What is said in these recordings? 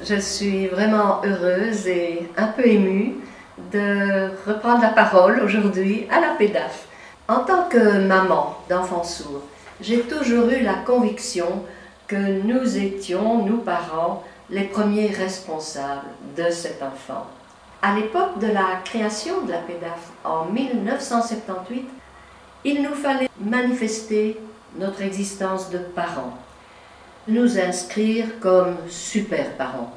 Je suis vraiment heureuse et un peu émue de reprendre la parole aujourd'hui à la PEDAF. En tant que maman d'enfants sourds, j'ai toujours eu la conviction que nous étions, nous parents, les premiers responsables de cet enfant. À l'époque de la création de la PEDAF, en 1978, il nous fallait manifester notre existence de parents, nous inscrire comme super parents,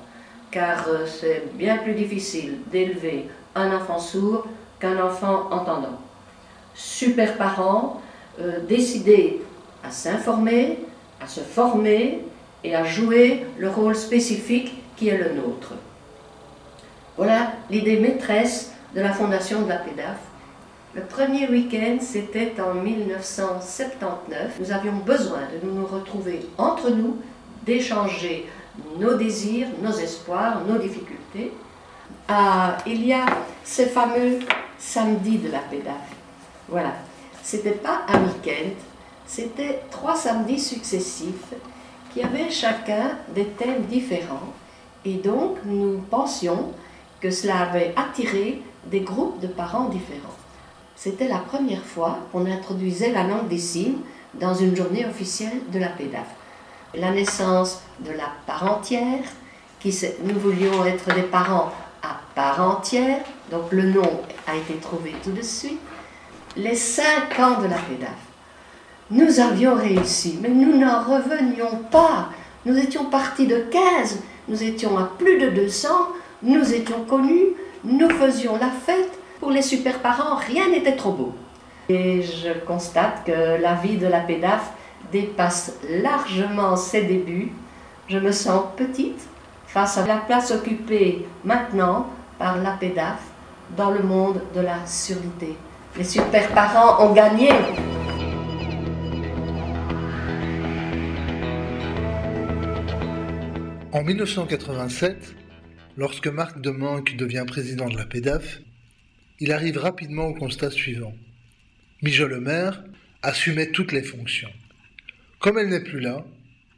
car c'est bien plus difficile d'élever un enfant sourd qu'un enfant entendant. Super parents, décidés à s'informer, à se former et à jouer le rôle spécifique qui est le nôtre. Voilà l'idée maîtresse de la fondation de la PEDAF. Le premier week-end, c'était en 1979. Nous avions besoin de nous retrouver entre nous, d'échanger nos désirs, nos espoirs, nos difficultés. Il y a ces fameux samedis de la PEDAF. Voilà, c'était pas un week-end, c'était 3 samedis successifs qui avaient chacun des thèmes différents. Et donc, nous pensions que cela avait attiré des groupes de parents différents. C'était la première fois qu'on introduisait la langue des signes dans une journée officielle de la PEDAF. La naissance de la part entière, nous voulions être des parents à part entière, donc le nom a été trouvé tout de suite. Les 5 ans de la PEDAF, nous avions réussi, mais nous n'en revenions pas. Nous étions partis de 15, nous étions à plus de 200, nous étions connus, nous faisions la fête. Pour les super parents, rien n'était trop beau. Et je constate que la vie de la PEDAF dépasse largement ses débuts. Je me sens petite face à la place occupée maintenant par la PEDAF dans le monde de la surdité. Les super parents ont gagné. En 1987, lorsque Marc Demanque devient président de la PEDAF, il arrive rapidement au constat suivant. Mijaud Le Maire assumait toutes les fonctions. Comme elle n'est plus là,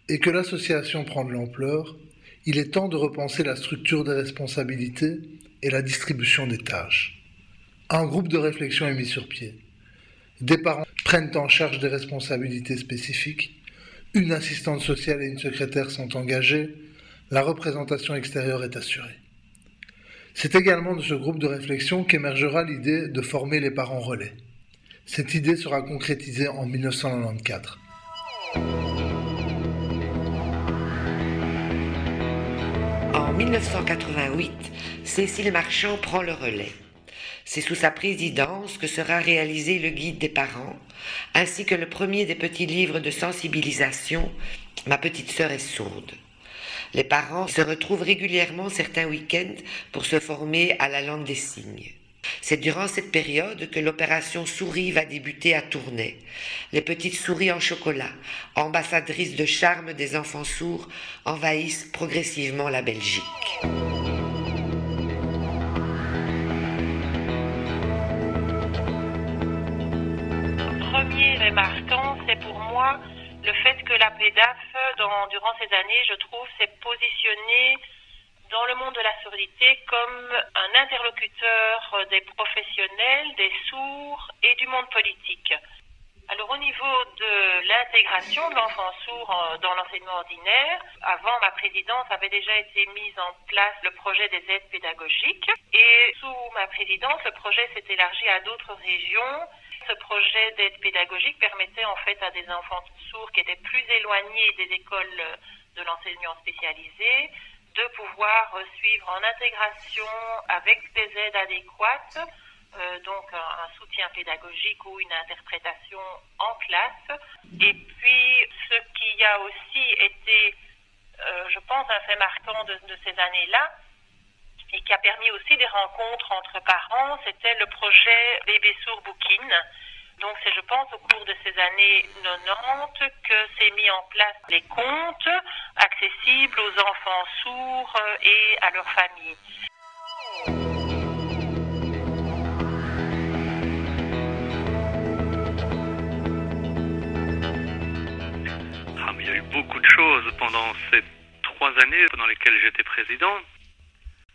et que l'association prend de l'ampleur, il est temps de repenser la structure des responsabilités et la distribution des tâches. Un groupe de réflexion est mis sur pied. Des parents prennent en charge des responsabilités spécifiques, une assistante sociale et une secrétaire sont engagées, la représentation extérieure est assurée. C'est également de ce groupe de réflexion qu'émergera l'idée de former les parents relais. Cette idée sera concrétisée en 1994. En 1988, Cécile Marchand prend le relais. C'est sous sa présidence que sera réalisé le guide des parents, ainsi que le premier des petits livres de sensibilisation « Ma petite sœur est sourde ». Les parents se retrouvent régulièrement certains week-ends pour se former à la langue des signes. C'est durant cette période que l'opération Souris va débuter à Tournai. Les petites souris en chocolat, ambassadrices de charme des enfants sourds, envahissent progressivement la Belgique. Premier et marquant, c'est pour moi le fait que la PEDAF, durant ces années, je trouve, s'est positionnée dans le monde de la surdité comme un interlocuteur des professionnels, des sourds et du monde politique. Alors au niveau de l'intégration de l'enfant sourd dans l'enseignement ordinaire, avant ma présidence avait déjà été mis en place le projet des aides pédagogiques et sous ma présidence, le projet s'est élargi à d'autres régions. Ce projet d'aide pédagogique permettait en fait à des enfants sourds qui étaient plus éloignés des écoles de l'enseignement spécialisé de pouvoir suivre en intégration avec des aides adéquates, donc un soutien pédagogique ou une interprétation en classe. Et puis ce qui a aussi été, je pense, un fait marquant de ces années-là, et qui a permis aussi des rencontres entre parents, c'était le projet Bébé Sourd Bookin. Donc c'est, je pense, au cours de ces années 90 que s'est mis en place des comptes accessibles aux enfants sourds et à leurs familles. Il y a eu beaucoup de choses pendant ces 3 années pendant lesquelles j'étais président,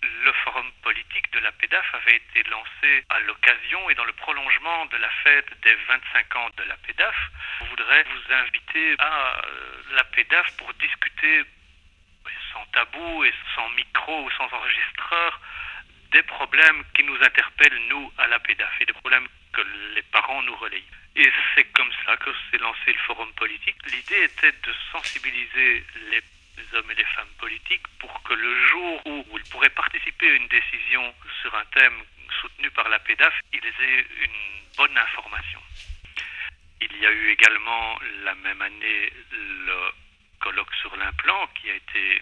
le forum politique de la PEDAF avait été lancé à l'occasion et dans le prolongement de la fête des 25 ans de la PEDAF. Je voudrais vous inviter à la PEDAF pour discuter sans tabou et sans micro ou sans enregistreur des problèmes qui nous interpellent, nous, à la PEDAF, et des problèmes que les parents nous relayent. Et c'est comme ça que s'est lancé le forum politique. L'idée était de sensibiliser les hommes et les femmes politiques pour que le jour où ils pourraient participer à une décision sur un thème soutenu par la PEDAF, ils aient une bonne information. Il y a eu également la même année le colloque sur l'implant qui a été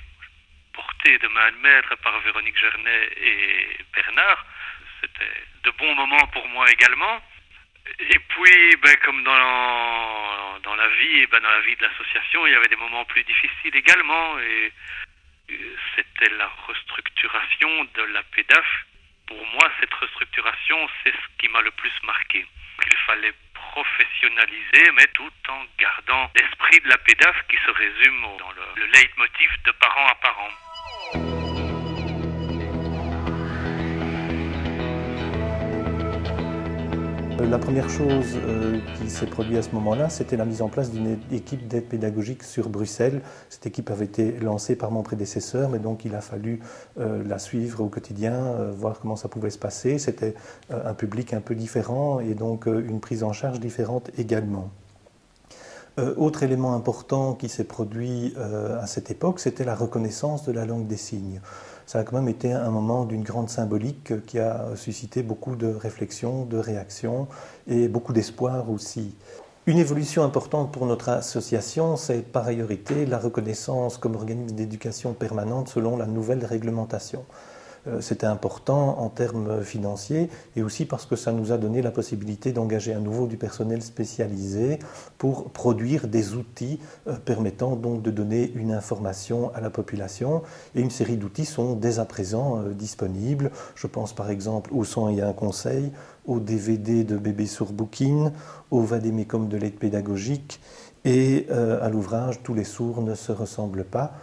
porté de main de maître par Véronique Gernet et Bernard. C'était de bons moments pour moi également. Et puis, comme dans la vie, dans la vie de l'association, il y avait des moments plus difficiles également. Et c'était la restructuration de la PEDAF. Pour moi, cette restructuration, c'est ce qui m'a le plus marqué. Il fallait professionnaliser, mais tout en gardant l'esprit de la PEDAF qui se résume dans le leitmotiv de parent à parent. La première chose qui s'est produite à ce moment-là, c'était la mise en place d'une équipe d'aide pédagogique sur Bruxelles. Cette équipe avait été lancée par mon prédécesseur, mais donc il a fallu la suivre au quotidien, voir comment ça pouvait se passer. C'était un public un peu différent et donc une prise en charge différente également. Autre élément important qui s'est produit à cette époque, c'était la reconnaissance de la langue des signes. Ça a quand même été un moment d'une grande symbolique qui a suscité beaucoup de réflexions, de réactions et beaucoup d'espoir aussi. Une évolution importante pour notre association, c'est par ailleurs été la reconnaissance comme organisme d'éducation permanente selon la nouvelle réglementation. C'était important en termes financiers et aussi parce que ça nous a donné la possibilité d'engager à nouveau du personnel spécialisé pour produire des outils permettant donc de donner une information à la population. Et une série d'outils sont dès à présent disponibles. Je pense par exemple au Son et un conseil, au DVD de Bébé Sourd Booking, au Vadémécum de l'aide pédagogique et à l'ouvrage Tous les sourds ne se ressemblent pas.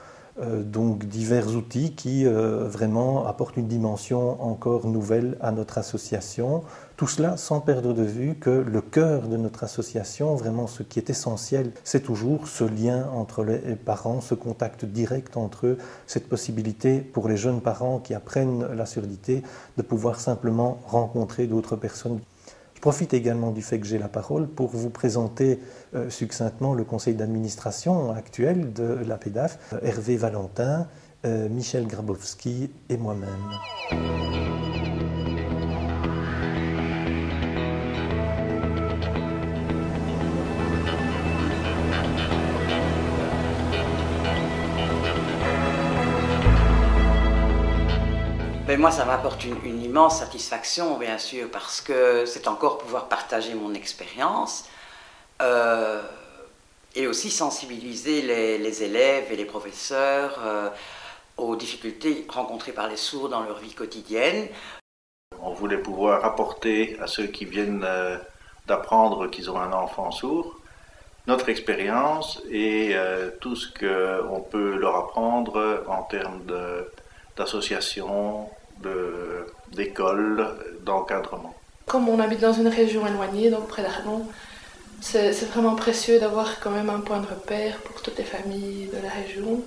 Donc divers outils qui vraiment apportent une dimension encore nouvelle à notre association. Tout cela sans perdre de vue que le cœur de notre association, vraiment ce qui est essentiel, c'est toujours ce lien entre les parents, ce contact direct entre eux, cette possibilité pour les jeunes parents qui apprennent la surdité de pouvoir simplement rencontrer d'autres personnes. Je profite également du fait que j'ai la parole pour vous présenter succinctement le conseil d'administration actuel de la PEDAF, Hervé Valentin, Michel Grabowski et moi-même. Moi, ça m'apporte une immense satisfaction, bien sûr, parce que c'est encore pouvoir partager mon expérience et aussi sensibiliser les élèves et les professeurs aux difficultés rencontrées par les sourds dans leur vie quotidienne. On voulait pouvoir apporter à ceux qui viennent d'apprendre qu'ils ont un enfant sourd notre expérience et tout ce qu'on peut leur apprendre en termes d'association, d'école, d'encadrement. Comme on habite dans une région éloignée, donc près d'Arlon, c'est vraiment précieux d'avoir quand même un point de repère pour toutes les familles de la région.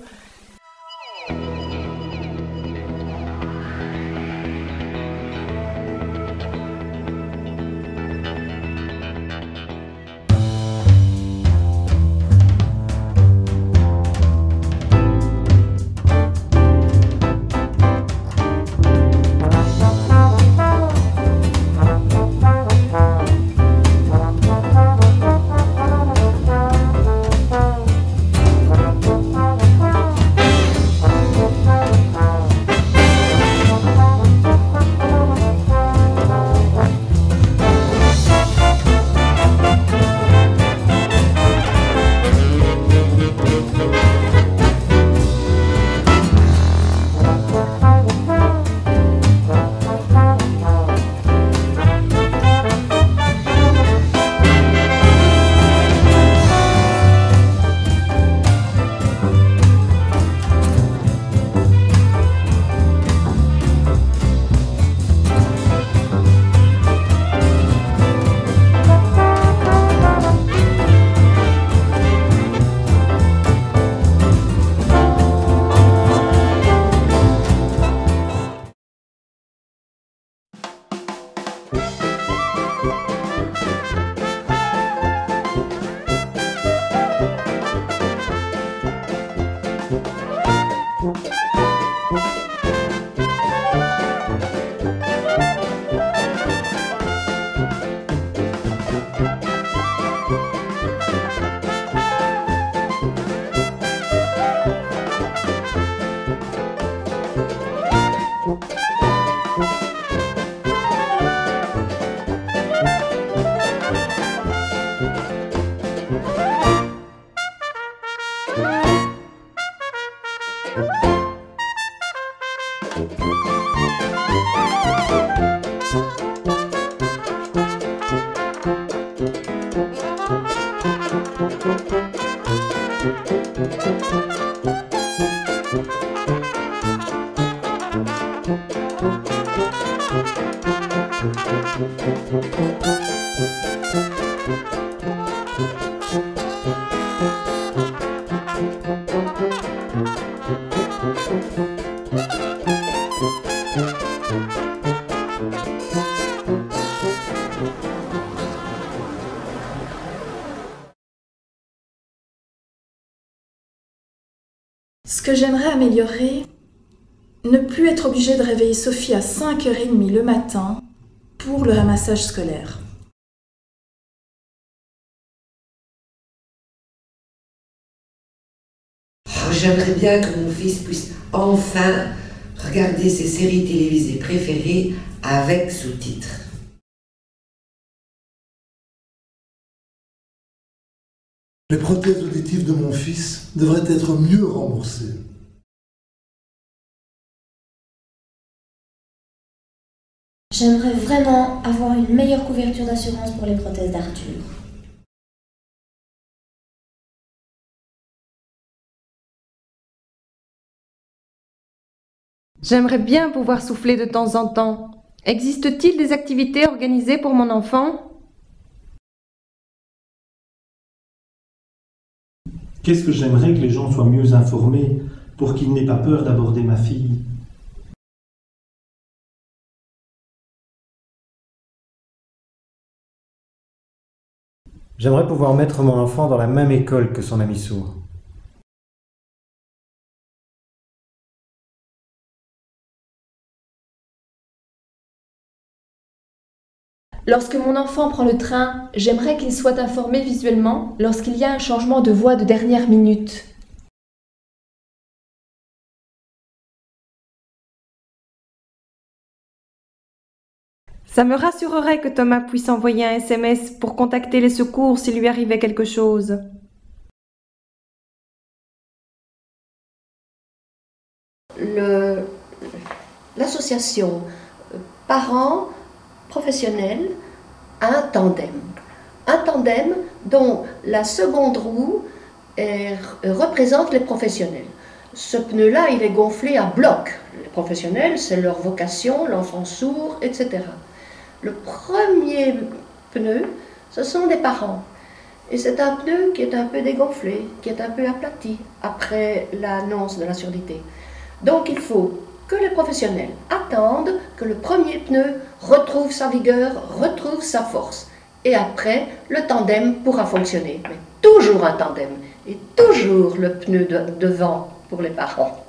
Ce que j'aimerais améliorer, ne plus être obligée de réveiller Sophie à 5h30 le matin pour le ramassage scolaire. J'aimerais bien que mon fils puisse enfin regarder ses séries télévisées préférées avec sous-titres. Les prothèses auditives de mon fils devraient être mieux remboursées. J'aimerais vraiment avoir une meilleure couverture d'assurance pour les prothèses d'Arthur. J'aimerais bien pouvoir souffler de temps en temps. Existe-t-il des activités organisées pour mon enfant ? Qu'est-ce que j'aimerais que les gens soient mieux informés pour qu'ils n'aient pas peur d'aborder ma fille? J'aimerais pouvoir mettre mon enfant dans la même école que son ami sourd. Lorsque mon enfant prend le train, j'aimerais qu'il soit informé visuellement lorsqu'il y a un changement de voie de dernière minute. Ça me rassurerait que Thomas puisse envoyer un SMS pour contacter les secours s'il lui arrivait quelque chose. L'association parents professionnels a un tandem. Un tandem dont la seconde roue représente les professionnels. Ce pneu-là, il est gonflé à bloc. Les professionnels, c'est leur vocation, l'enfant sourd, etc. Le premier pneu, ce sont les parents. Et c'est un pneu qui est un peu dégonflé, qui est un peu aplati après l'annonce de la surdité. Donc il faut que les professionnels attendent que le premier pneu retrouve sa vigueur, retrouve sa force. Et après, le tandem pourra fonctionner. Mais toujours un tandem. Et toujours le pneu devant pour les parents.